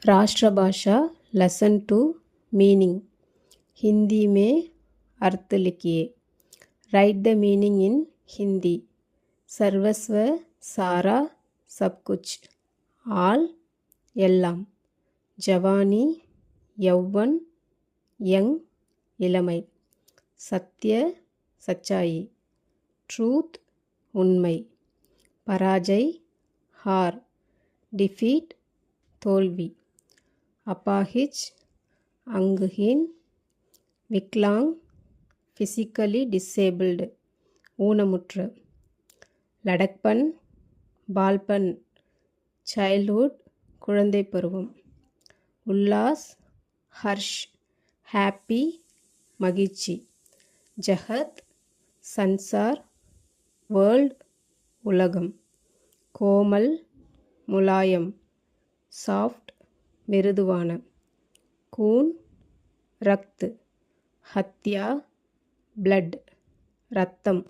राष्ट्रभाषा lesson 2 meaning Hindi में अर्थ लिखिए। Right the meaning in Hindi. सर्वस्व सारा सब कुछ, आल எல்லாம், ஜவானி யௌவன் யங் இளமை, சத்ய சச்சாயி, ட்ரூத் உண்மை, பராஜய் ஹார், டிஃபீட் தோல்வி, அபாஹிஜ் அங்குஹீன், விக்லாங் ஃபிசிக்கலி டிசேபிள்டு ஊனமுற்ற, லடக்பன் பால்பன் சைல்ட்ஹுட் குழந்தை பருவம், உல்லாஸ் ஹர்ஷ் ஹாப்பி மகிழ்ச்சி, ஜஹத் சன்சார் வேர்ல்ட் உலகம், கோமல் முலாயம் சாஃப்ட் மிருதுவான, கூன் ரக்த், ஹத்யா பிளட் இரத்தம்,